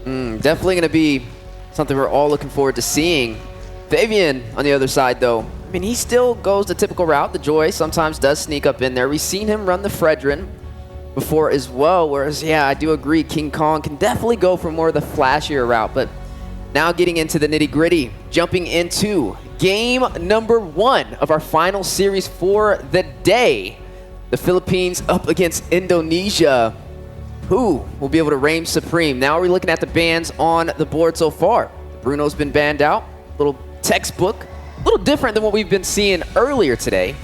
Definitely going to be something we're all looking forward to seeing. Fabian on the other side, though, I mean, he still goes the typical route. The Joy sometimes does sneak up in there. We've seen him run the Fredrin before as well, whereas, yeah, I do agree, King Kong can definitely go for more of the flashier route. But now getting into the nitty-gritty, jumping into game number 1 of our final series for the day. The Philippines up against Indonesia. Who will be able to reign supreme? Now we're looking at the bans on the board so far. Bruno's been banned out, little textbook, a little different than what we've been seeing earlier today.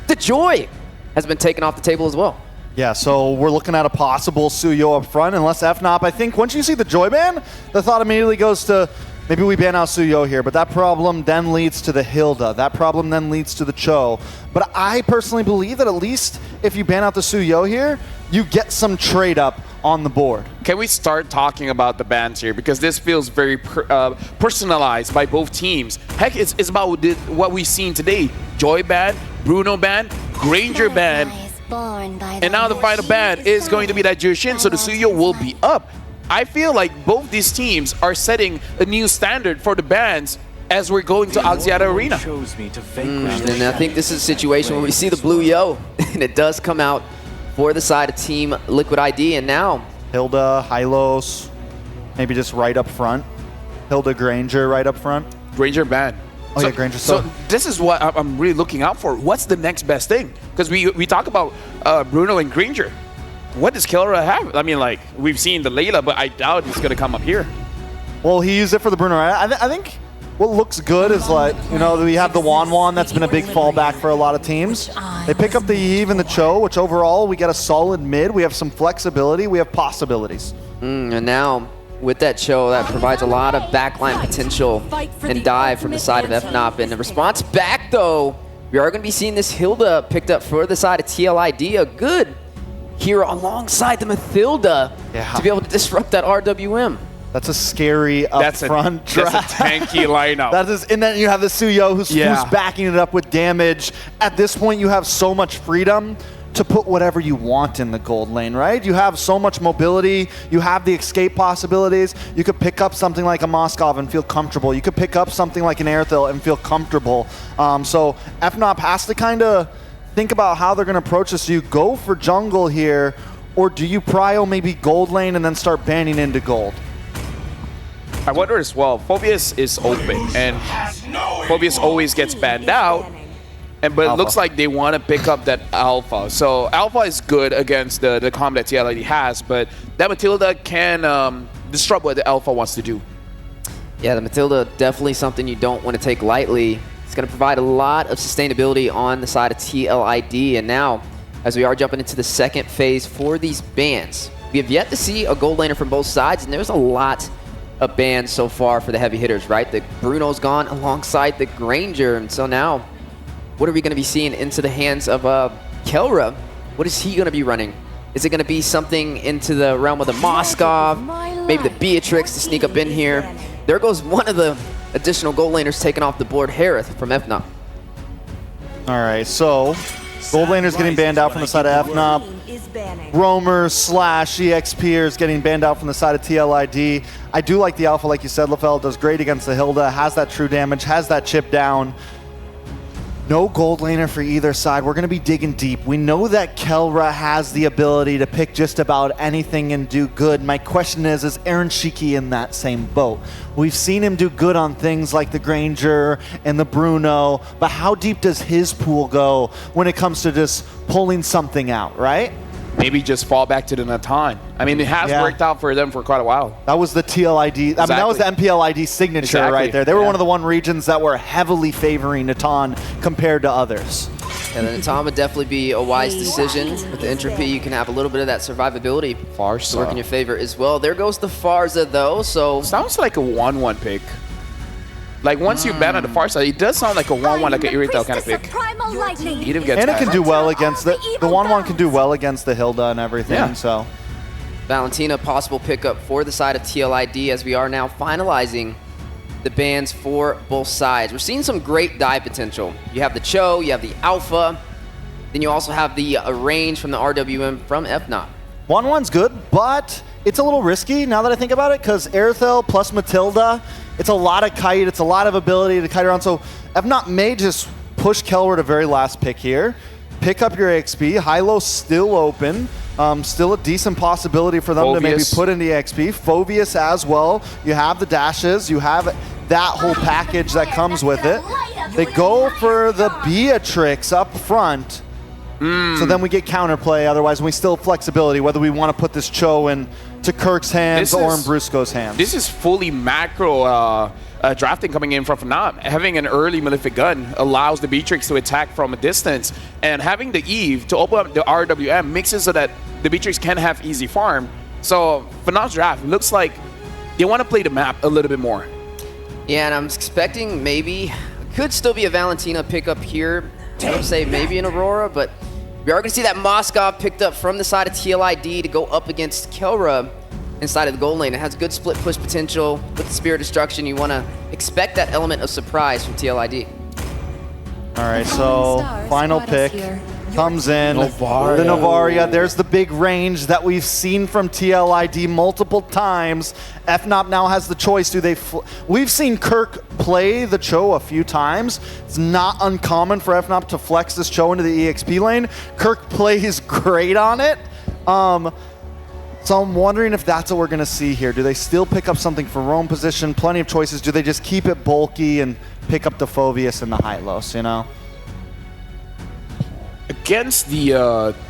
The Joy has been taken off the table as well. Yeah, so we're looking at a possible Suyo up front, unless FNOP. I think once you see the Joy ban, the thought immediately goes to maybe we ban out Suyo here, but that problem then leads to the Hilda. That problem then leads to the Cho. But I personally believe that at least if you ban out the Suyo here, you get some trade up on the board. Can we start talking about the bans here? Because this feels very personalized by both teams. Heck, it's about what we've seen today. Joy ban, Bruno ban, Granger ban, and now the final ban is going to be that Jushin, so the Suyo will be up. I feel like both these teams are setting a new standard for the bans as we're going to Axiata Arena. And I think this is a situation where we see the blue yo, and it does come out for the side of Team Liquid ID, and now Hilda, Hylos, maybe just right up front. Hilda, Granger right up front. Granger ban. Oh yeah, Granger. So this is what I'm really looking out for. What's the next best thing? Because we talk about Bruno and Granger. What does Kelra have? I mean, like, we've seen the Layla, but I doubt he's going to come up here. Well, he used it for the Bruno. I think what looks good is, like, you know, we have the Wan that's been a big fallback for a lot of teams. They pick up the Eve and the Cho, which overall we get a solid mid. We have some flexibility. We have possibilities. And now with that Cho, that provides a lot of backline potential and dive from the side of FNOP. And the response back, though, we are going to be seeing this Hilda picked up for the side of TLID. A good hero alongside the Mathilda to be able to disrupt that RWM. That's a scary up-front draft. That's a tanky lineup. That is, and then you have the Suyo who's backing it up with damage. At this point, you have so much freedom to put whatever you want in the gold lane, right? You have so much mobility. You have the escape possibilities. You could pick up something like a Moskov and feel comfortable. You could pick up something like an Airthil and feel comfortable. So FNOP has to kind of think about how they're going to approach this. Do you go for jungle here, or do you prio maybe gold lane and then start banning into gold? I wonder as well, Phobius is open, and Phobius always gets banned out, but it looks like they want to pick up that Alpha. So Alpha is good against the combat TLID has, but that Matilda can disrupt what the Alpha wants to do. Yeah, the Matilda, definitely something you don't want to take lightly. It's going to provide a lot of sustainability on the side of TLID, and now, as we are jumping into the second phase for these bans, we have yet to see a gold laner from both sides, and there's a lot of bans so far for the heavy hitters, right? The Bruno's gone alongside the Granger, and so now, what are we going to be seeing into the hands of Kelra? What is he going to be running? Is it going to be something into the realm of the Moskov, maybe the Beatrix to sneak up in here? There goes one of the additional gold laners taken off the board, Harith from FNOP. All right, so gold laners getting banned out from the side of FNOP. Roamers / EXPers getting banned out from the side of TLID. I do like the Alpha, like you said, Lafell does great against the Hilda, has that true damage, has that chip down. No gold laner for either side. We're going to be digging deep. We know that Kelra has the ability to pick just about anything and do good. My question is Aaron Shiki in that same boat? We've seen him do good on things like the Granger and the Bruno, but how deep does his pool go when it comes to just pulling something out, right? Maybe just fall back to the Natan. I mean, it has worked out for them for quite a while. That was the TLID. I mean, that was the MPLID signature right there. They were one of the regions that were heavily favoring Natan compared to others. And the Natan would definitely be a wise decision. With the Entropy, you can have a little bit of that survivability to work in your favor as well. There goes the Farza, though, so... Sounds like a 1-1 pick. Like, once you ban on the far side, it does sound like a 1-1, like an Irritel kind of pick. And it can do well against the 1-1 can do well against the Hilda and everything, so. Valentina, possible pickup for the side of TLID as we are now finalizing the bans for both sides. We're seeing some great dive potential. You have the Cho, you have the Alpha, then you also have the range from the RWM from FNOP. 1-1's good, but it's a little risky now that I think about it, because Airthel plus Matilda, it's a lot of kite, it's a lot of ability to kite around. So FNOP may just push Kelrow to very last pick here, pick up your XP. Hilo still open. Still a decent possibility for them to maybe put in the XP. Phoveus as well. You have the dashes. You have that whole package that comes with it. They go for the Beatrix up front. So then we get counterplay. Otherwise, we still have flexibility, whether we want to put this Cho in to Kirk's hands or in Brusco's hands. This is fully macro drafting coming in from FNOP. Having an early Malefic gun allows the Beatrix to attack from a distance, and having the Eve to open up the RWM makes it so that the Beatrix can have easy farm. So FNOP's draft looks like they want to play the map a little bit more. Yeah, and I'm expecting maybe, could still be a Valentina pickup here. I would say maybe an Aurora, but we are going to see that Moskov picked up from the side of TLID to go up against Kelra inside of the gold lane. It has good split push potential with the Spirit Destruction. You want to expect that element of surprise from TLID. All right, so final pick comes in. The Novaria. There's the big range that we've seen from TLID multiple times. FNOP now has the choice. Do they? We've seen Kirk play the Cho a few times. It's not uncommon for FNOP to flex this Cho into the EXP lane. Kirk plays great on it. So I'm wondering if that's what we're going to see here. Do they still pick up something for roam position? Plenty of choices. Do they just keep it bulky and pick up the Phoveus and the Hylos, you know? Against the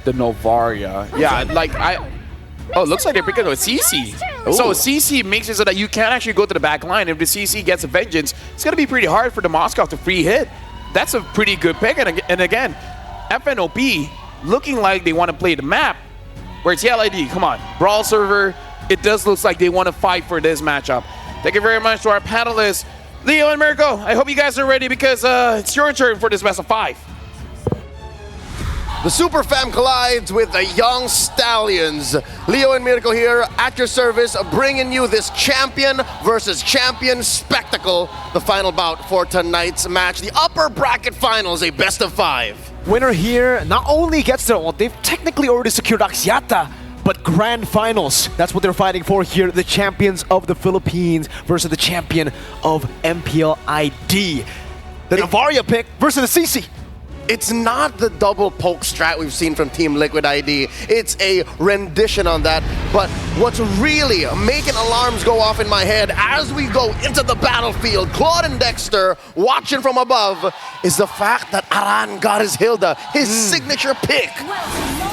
Novaria, yeah, like oh, it looks like they're picking up a CC. So CC makes it so that you can't actually go to the back line. If the CC gets a vengeance, it's gonna be pretty hard for the Moskov to free hit. That's a pretty good pick. And again, FNOP looking like they want to play the map. Where TLID, come on, Brawl server. It does look like they want to fight for this matchup. Thank you very much to our panelists, Leo and Mirko. I hope you guys are ready because it's your turn for this best of 5. The Super Fam collides with the Young Stallions. Leo and Mirko here at your service, bringing you this champion versus champion spectacle. The final bout for tonight's match, the upper bracket finals, a best of 5. Winner here not only gets their, well, they've technically already secured Axiata, but grand finals. That's what they're fighting for here. The champions of the Philippines versus the champion of MPLID. The Novaria pick versus the CC. It's not the double poke strat we've seen from Team Liquid ID. It's a rendition on that. But what's really making alarms go off in my head as we go into the battlefield, Claude and Dexter watching from above, is the fact that Aran got his Hilda, his signature pick.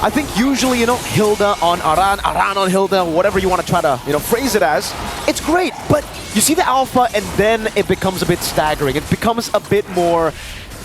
I think usually, you know, Hilda on Aran, Aran on Hilda, whatever you want to try to, you know, phrase it as, it's great. But you see the alpha and then it becomes a bit staggering. It becomes a bit more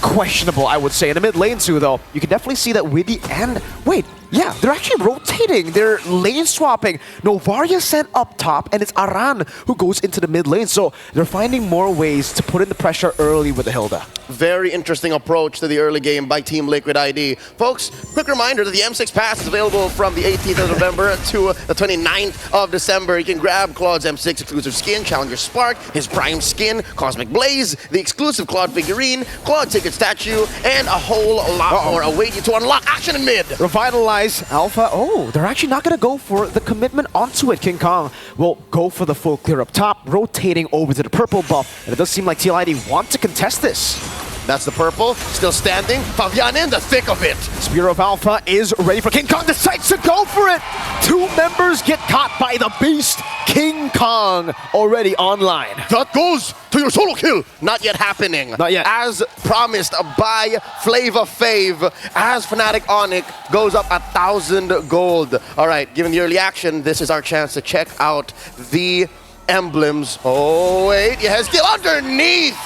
questionable, I would say. In the mid lane too, though, you can definitely see that Widdy and... Wait, yeah, they're actually rotating. They're lane swapping. Novaria sent up top, and it's Aran who goes into the mid lane. So they're finding more ways to put in the pressure early with the Hilda. Very interesting approach to the early game by Team Liquid ID. Folks, quick reminder that the M6 Pass is available from the 18th of November to the 29th of December. You can grab Claude's M6 exclusive skin, Challenger Spark, his Prime skin, Cosmic Blaze, the exclusive Claude figurine, Claude ticket statue, and a whole lot more await you to unlock action in mid. Revitalize Alpha. Oh, they're actually not going to go for the commitment onto it. King Kong will go for the full clear up top, rotating over to the purple buff. And it does seem like TLID want to contest this. That's the purple, still standing. Fabian in the thick of it. Spear of Alpha is ready for King Kong. Decides to go for it. 2 members get caught by the beast. King Kong already online. That goes to your solo kill. Not yet happening. Not yet. As promised by Flava Fave, as Fnatic Onyx goes up 1,000 gold. All right, given the early action, this is our chance to check out the emblems. Oh, wait, he has skill underneath.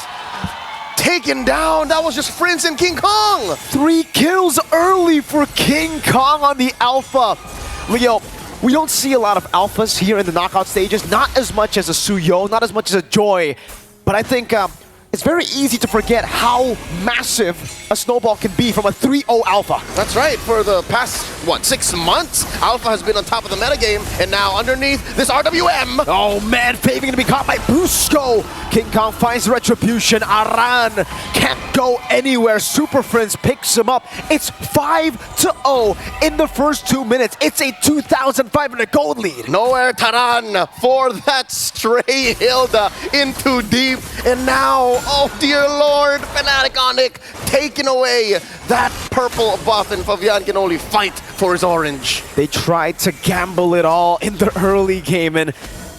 Taken down. That was just Prince and King Kong. 3 kills early for King Kong on the Alpha. Leo, we don't see a lot of Alphas here in the knockout stages. Not as much as a Suyo, not as much as a Joy. But I think it's very easy to forget how massive a snowball can be from a 3-0 Alpha. That's right. For the past, 6 months, Alpha has been on top of the metagame, and now underneath this RWM. Oh man, Fabian gonna be caught by Brusco. King Kong finds retribution. Aran can't go anywhere. Super Friends picks him up. It's 5-0 in the first 2 minutes. It's a 2,500 gold lead. Nowhere Taran for that stray Hilda into deep. And now, oh dear lord, Fnatic Onic taking away that purple buff, and Fabian can only fight for his orange. They tried to gamble it all in the early game, and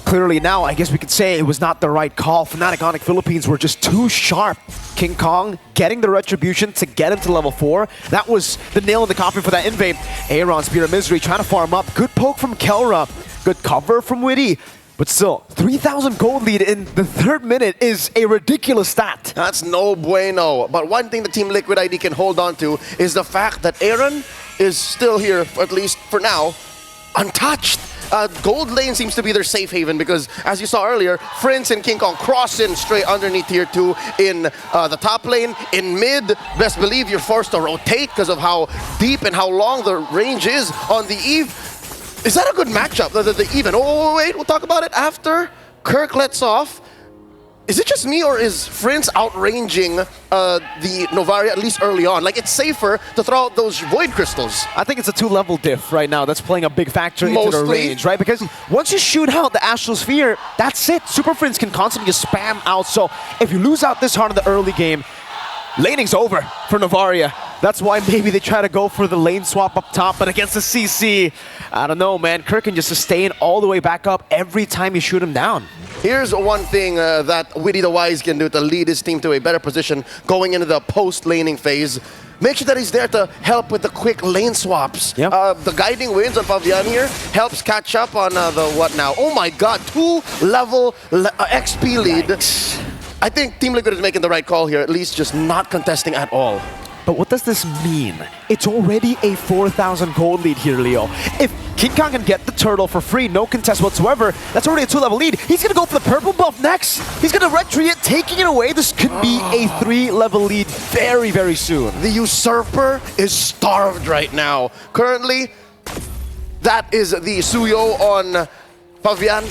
clearly now I guess we could say it was not the right call. Fnatic Onic Philippines were just too sharp. King Kong getting the retribution to get him to level 4. That was the nail in the coffin for that invade. Aaron, Spear of Misery trying to farm up. Good poke from Kelra. Good cover from Witty. But still, 3,000 gold lead in the 3rd minute is a ridiculous stat. That's no bueno. But one thing the Team Liquid ID can hold on to is the fact that Aaron is still here, at least for now, untouched. Gold lane seems to be their safe haven because, as you saw earlier, Prince and King Kong cross in straight underneath tier 2 in the top lane. In mid, best believe you're forced to rotate because of how deep and how long the range is on the Eve. Is that a good matchup, the even? Oh, wait, we'll talk about it after. Kirk lets off. Is it just me, or is Prince outranging the Novaria, at least early on? Like, it's safer to throw out those Void Crystals. I think it's a 2-level diff right now that's playing a big factor into the range, right? Because once you shoot out the Astral Sphere, that's it. Super Prince can constantly just spam out. So if you lose out this hard in the early game, laning's over for Novaria. That's why maybe they try to go for the lane swap up top, but against the CC, I don't know, man. Kirk can just sustain all the way back up every time you shoot him down. Here's one thing that Witty the Wise can do to lead his team to a better position going into the post-laning phase. Make sure that he's there to help with the quick lane swaps. Yep. The guiding winds on Fabian here helps catch up on the what now? Oh my god, 2-level XP lead. Yikes. I think Team Liquid is making the right call here, at least just not contesting at all. But what does this mean? It's already a 4,000 gold lead here, Leo. If King Kong can get the turtle for free, no contest whatsoever, that's already a 2-level lead. He's gonna go for the purple buff next. He's gonna retreat it, taking it away. This could be a 3-level lead very, very soon. The Usurper is starved right now. Currently, that is the Suyo on Fabian.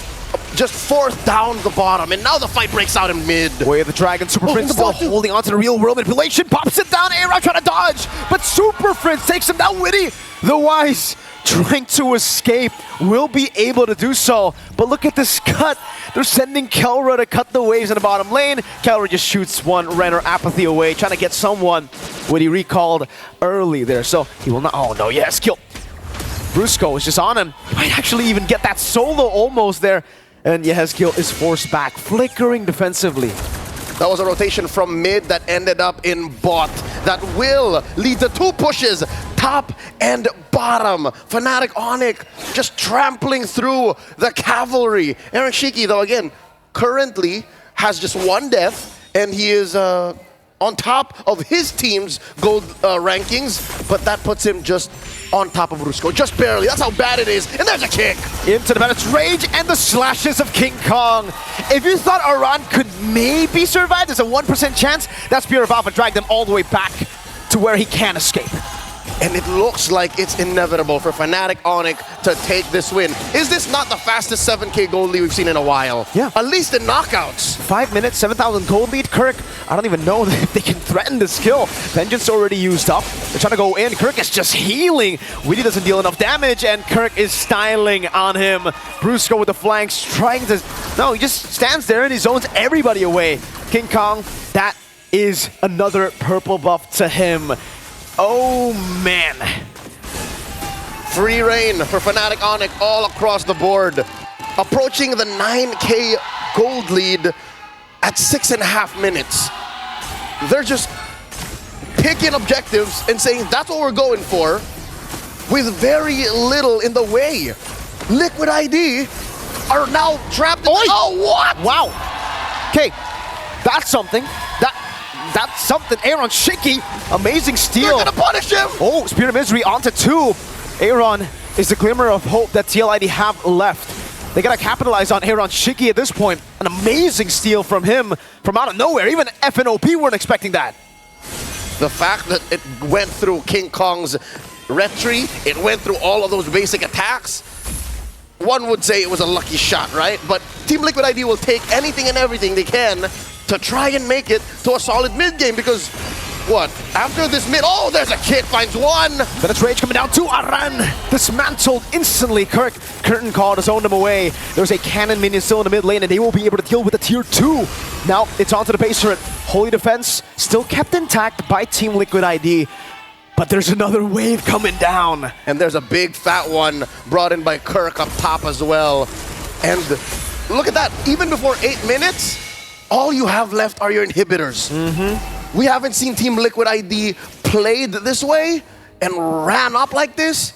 Just forced down the bottom, and now the fight breaks out in mid. Way of the Dragon, Super Oh, Prince the still bot, dude. holding on to the real world manipulation, pops it down, Aaron trying to dodge, but Super Prince takes him down. Witty, the Wise, trying to escape, will be able to do so, but look at this cut. They're sending Kelra to cut the waves in the bottom lane. Kelra just shoots one Renner Apathy away, trying to get someone. Witty recalled early there, so he will not, oh no, yes, kill. Brusco is just on him. He might actually even get that solo almost there. And Yehezkiel is forced back, flickering defensively. That was a rotation from mid that ended up in bot. That will lead to 2 pushes, top and bottom. Fnatic Onic just trampling through the cavalry. Aaron Shiki, though, again, currently has just 1 death, and he is on top of his team's gold rankings, but that puts him just on top of Brusco, just barely. That's how bad it is, and there's a kick. Into the Bandit's rage and the slashes of King Kong. If you thought Aran could maybe survive, there's a 1% chance. That Spear of Alpha dragged him all the way back to where he can escape. And it looks like it's inevitable for Fnatic Onic to take this win. Is this not the fastest 7K gold lead we've seen in a while? Yeah. At least in knockouts. 5 minutes, 7,000 gold lead. Kirk, I don't even know if they can threaten this kill. Vengeance already used up. They're trying to go in. Kirk is just healing. Witty doesn't deal enough damage, and Kirk is styling on him. Brusco with the flanks, trying to... No, he just stands there and he zones everybody away. King Kong, that is another purple buff to him. Oh, man. Free reign for Fnatic Onic all across the board. Approaching the 9K gold lead at 6.5 minutes. They're just picking objectives and saying that's what we're going for with very little in the way. Liquid ID are now trapped in... Oh, what? Wow. Okay, that's something. That's something. Aaron Shiki, amazing steal. They're gonna punish him! Oh, Spirit of Misery onto 2. Aaron is the glimmer of hope that TLID have left. They gotta capitalize on Aaron Shiki at this point. An amazing steal from him from out of nowhere. Even FNOP weren't expecting that. The fact that it went through King Kong's retry, it went through all of those basic attacks, one would say it was a lucky shot, right? But Team Liquid ID will take anything and everything they can to try and make it to a solid mid game because what? After this mid, oh, there's a kid, finds one. Then it's Rage coming down to Aran. Dismantled instantly. Curtain call to zone them away. There's a cannon minion still in the mid lane, and they will be able to deal with the tier 2. Now it's onto the base turret. Holy Defense still kept intact by Team Liquid ID. But there's another wave coming down. And there's a big fat one brought in by Kirk up top as well. And look at that. Even before 8 minutes, all you have left are your inhibitors. We haven't seen Team Liquid ID played this way and ran up like this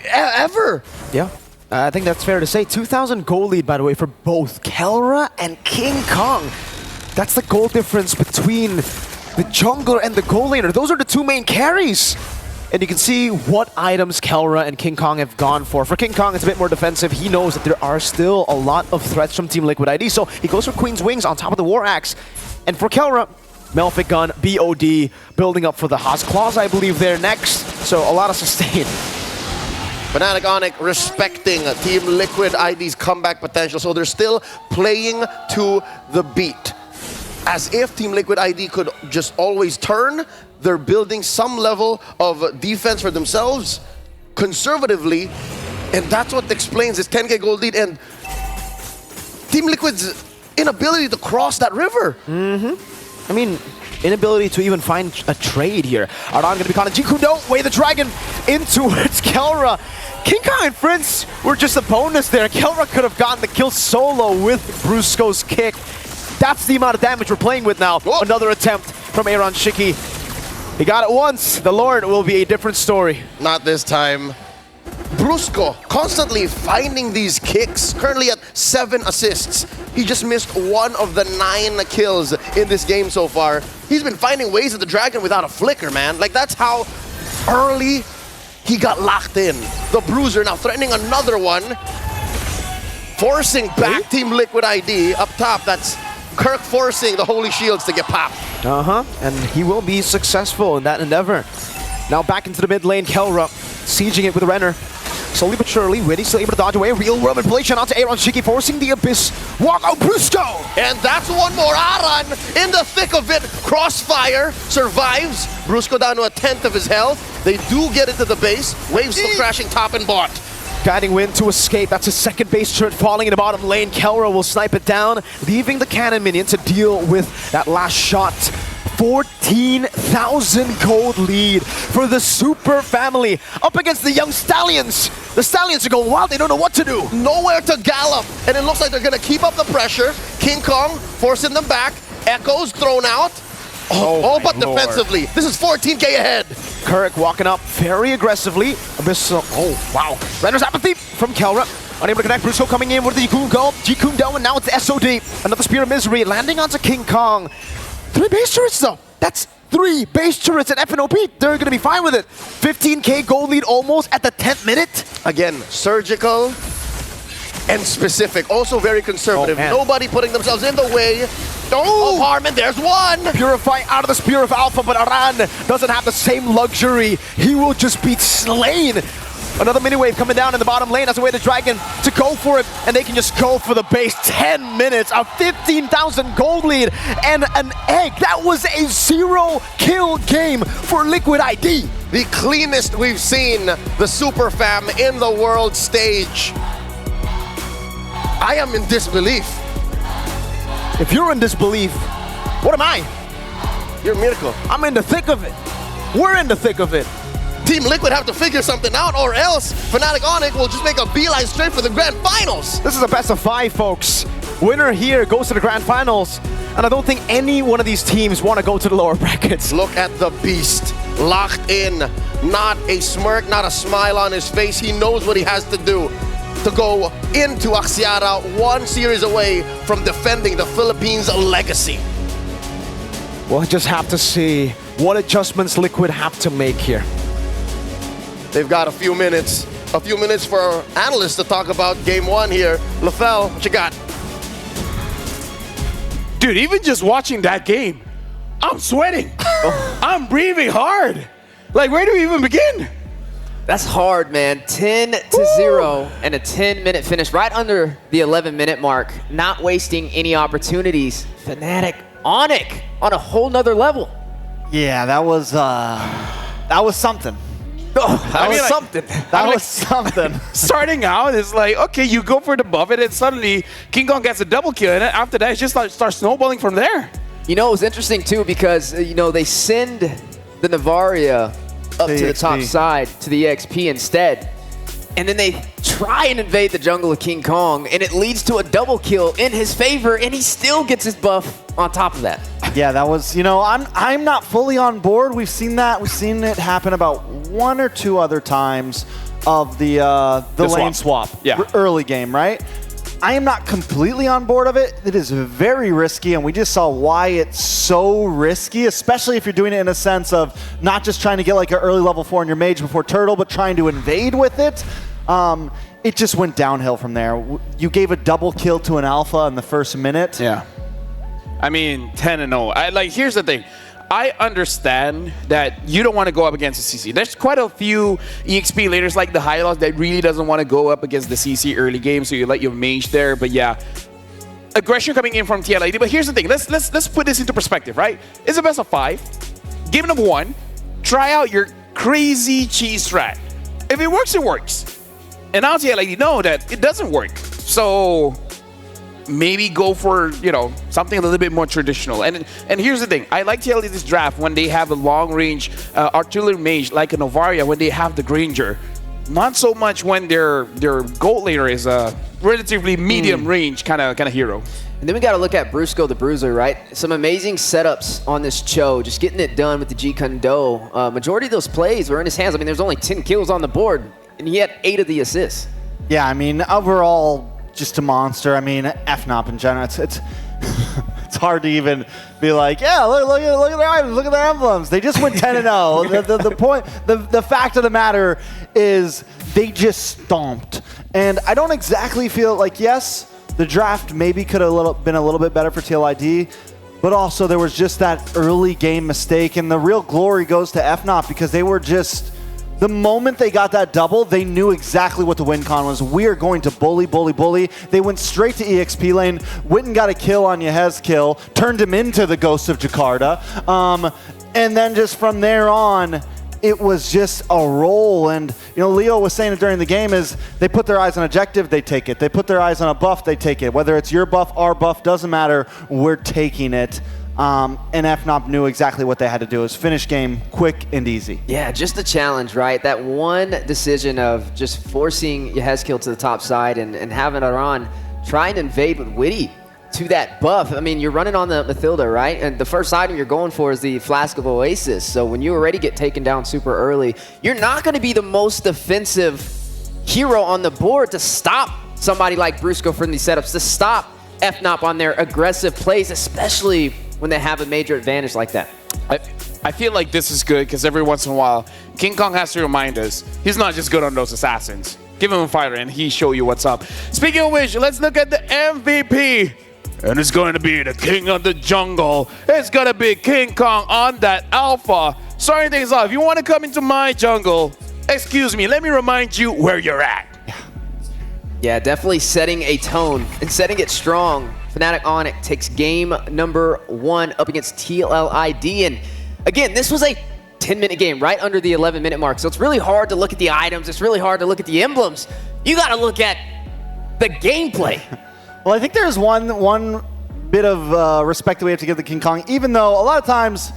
ever. Yeah, I think that's fair to say. 2,000 gold lead, by the way, for both Kelra and King Kong. That's the goal difference between the jungler and the gold laner. Those are the two main carries. And you can see what items Kelra and King Kong have gone for. For King Kong, it's a bit more defensive. He knows that there are still a lot of threats from Team Liquid ID, so he goes for Queen's Wings on top of the War Axe. And for Kelra, Melphic Gun, BOD, building up for the Haas Claws, I believe, there next. So a lot of sustain. Fnatic Onic respecting Team Liquid ID's comeback potential, so they're still playing to the beat. As if Team Liquid ID could just always turn, they're building some level of defense for themselves, conservatively, and that's what explains this 10k gold lead and Team Liquid's inability to cross that river. I mean, inability to even find a trade here. Aran gonna be caught in Jikundo, way the dragon in towards Kelra. King Kong and Prince were just a bonus there. Kelra could have gotten the kill solo with Brusco's kick. That's the amount of damage we're playing with now. Whoa. Another attempt from Aaron Shiki. He got it once. The Lord will be a different story. Not this time. Brusco constantly finding these kicks, currently at 7 assists. He just missed one of the 9 kills in this game so far. He's been finding ways at the dragon without a flicker, man. Like, that's how early he got locked in. The Bruiser now threatening another one. Forcing back Team Liquid ID up top. That's Kirk forcing the Holy Shields to get popped. And he will be successful in that endeavor. Now back into the mid lane, Kelra sieging it with a Renner. Slowly but surely, Witty still able to dodge away. Real world manipulation onto Aaron Shiki, forcing the Abyss. Walk out, Brusco! And that's one more. Aran in the thick of it. Crossfire survives. Brusco down to 1/10 of his health. They do get into the base. Waves still crashing top and bot. Guiding Wind to escape. That's his second base turret falling in the bottom lane. Kelra will snipe it down, leaving the cannon minion to deal with that last shot. 14,000 gold lead for the Super Family up against the Young Stallions. The Stallions are going wild. They don't know what to do. Nowhere to gallop. And it looks like they're going to keep up the pressure. King Kong forcing them back. Echoes thrown out. All but Lord. Defensively. This is 14k ahead. Kirk walking up very aggressively. Abyss, oh, wow. Renner's apathy from Kelra. Unable to connect. Brusco coming in with the Jikundo, and now it's the SOD. Another Spear of Misery landing onto King Kong. 3 base turrets, though. That's 3 base turrets at FNOP. They're going to be fine with it. 15k gold lead almost at the 10th minute. Again, surgical and specific. Also very conservative. Oh, man. Nobody putting themselves in the way. Oh, Harmon, there's one. Purify out of the Spear of Alpha, but Aran doesn't have the same luxury. He will just be slain. Another mini wave coming down in the bottom lane as a way to Dragon to go for it, and they can just go for the base. 10 minutes, a 15,000 gold lead, and an egg. That was a 0-kill game for Liquid ID. The cleanest we've seen the Super Fam in the world stage. I am in disbelief. If you're in disbelief, what am I? You're a miracle. I'm in the thick of it. We're in the thick of it. Team Liquid have to figure something out, or else Fnatic Onic will just make a beeline straight for the Grand Finals. This is a best of 5, folks. Winner here goes to the Grand Finals, and I don't think any one of these teams want to go to the lower brackets. Look at the beast, locked in. Not a smirk, not a smile on his face. He knows what he has to do to go into Axiata, 1 series away from defending the Philippines' legacy. We'll just have to see what adjustments Liquid have to make here. They've got a few minutes a few minutes for our analysts to talk about game one here. LaFell, what you got? Dude, even just watching that game, I'm sweating. I'm breathing hard. Like, where do we even begin? That's hard, man. 10-0 and a 10-minute finish right under the 11-minute mark. Not wasting any opportunities. Fnatic, Onyx on a whole nother level. Yeah, that was something. That was something. That was something. Starting out is like, okay, you go for the buff, and then suddenly King Kong gets a double kill, and then after that, it just starts snowballing from there. You know, it was interesting, too, because, you know, they send the Navaria up to the top side to the EXP instead. And then they try and invade the jungle of King Kong, and it leads to a double kill in his favor, and he still gets his buff on top of that. Yeah, that was, you know, I'm not fully on board. We've seen that. We've seen it happen about 1 or 2 other times of the lane swap. Yeah. Early game, right? I am not completely on board of it. It is very risky, and we just saw why it's so risky, especially if you're doing it in a sense of not just trying to get like an early level 4 on your mage before turtle, but trying to invade with it. It just went downhill from there. You gave a double kill to an alpha in the first minute. Yeah. I mean, 10-0. Here's the thing. I understand that you don't want to go up against the CC. There's quite a few EXP laners like the Hylos that really doesn't want to go up against the CC early game, so you let your mage there. But yeah, aggression coming in from TLID. But here's the thing. Let's put this into perspective, right? It's a best of 5. Game number 1. Try out your crazy cheese strat. If it works, it works. And now TLID know that it doesn't work. So maybe go for, you know, something a little bit more traditional. And here's the thing. I like TLID's draft when they have a long-range artillery mage like a Novaria, when they have the Granger. Not so much when their gold laner is a relatively medium-range kind of hero. And then we got to look at Brusco the Bruiser, right? Some amazing setups on this Cho, just getting it done with the G-Kundo. Majority of those plays were in his hands. I mean, there's only 10 kills on the board, and he had 8 of the assists. Yeah, I mean, overall, just a monster. I mean, FNOP in general, it's it's hard to even be like, yeah, look at their items, look at their emblems. They just went 10-0. The point, the fact of the matter is they just stomped. And I don't exactly feel like, yes, the draft maybe could have been a little bit better for TLID, but also there was just that early game mistake, and the real glory goes to FNOP because they were just, the moment they got that double, they knew exactly what the win con was. We are going to bully. They went straight to EXP lane, went and got a kill on Yehezkill, turned him into the Ghost of Jakarta, and then just from there on, it was just a roll. And you know, Leo was saying it during the game is they put their eyes on objective, they take it. They put their eyes on a buff, they take it. Whether it's your buff, our buff, doesn't matter, we're taking it. And FNOP knew exactly what they had to do. It was finish game quick and easy. Yeah, just the challenge, right? That one decision of just forcing Yehezkill to the top side and having Aran try and invade with Witty to that buff. I mean, you're running on the Mathilda, right? And the first item you're going for is the Flask of Oasis. So when you already get taken down super early, you're not going to be the most defensive hero on the board to stop somebody like Brusco from these setups, to stop FNOP on their aggressive plays, especially when they have a major advantage like that. I feel like this is good because every once in a while, King Kong has to remind us he's not just good on those assassins. Give him a fighter and he show you what's up. Speaking of which, let's look at the MVP. And it's going to be the king of the jungle. It's going to be King Kong on that alpha. Starting things off, if you want to come into my jungle, excuse me, let me remind you where you're at. Yeah, definitely setting a tone and setting it strong. Fnatic Onyx takes game number 1 up against TLID. And again, this was a 10-minute game right under the 11-minute mark. So it's really hard to look at the items. It's really hard to look at the emblems. You got to look at the gameplay. Well, I think there's one bit of respect that we have to give the King Kong. Even though a lot of times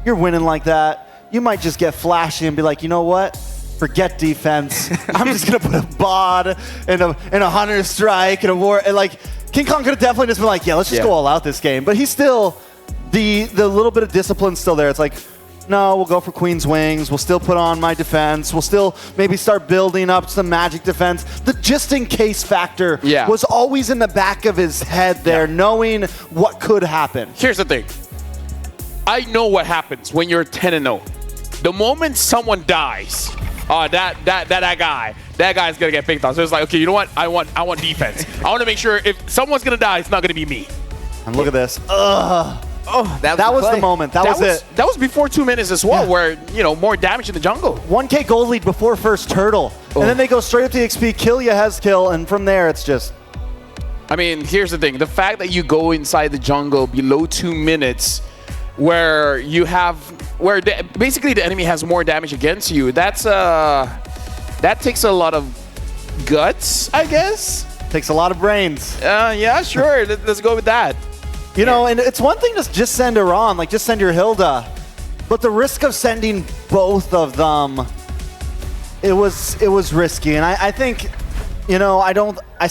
you're winning like that, you might just get flashy and be like, you know what? Forget defense. I'm just going to put a bod and a Hunter Strike and a War. And like, King Kong could have definitely just been like, yeah, let's just go all out this game. But he's still, the little bit of discipline's still there. It's like, no, we'll go for Queen's Wings. We'll still put on my defense. We'll still maybe start building up some magic defense. The just-in-case factor was always in the back of his head there, knowing what could happen. Here's the thing. I know what happens when you're 10-0. The moment someone dies, that guy, that guy's gonna get picked on. So it's like, okay, you know what? I want defense. I want to make sure if someone's gonna die, it's not gonna be me. And look at this. Ugh. Oh, That was the play. moment. That was it. That was before 2 minutes as well, Yeah. where, you know, more damage in the jungle. 1K gold lead before first turtle. And then they go straight up to the XP, kill you, has kill, and from there it's just... I mean, here's the thing. The fact that you go inside the jungle below 2 minutes where you have... basically the enemy has more damage against you, that takes a lot of guts, I guess? Takes a lot of brains. Yeah, sure. Let's go with that. You know, and it's one thing to just send Iran, like just send your Hilda, but the risk of sending both of them, it was risky. And I think, you know, I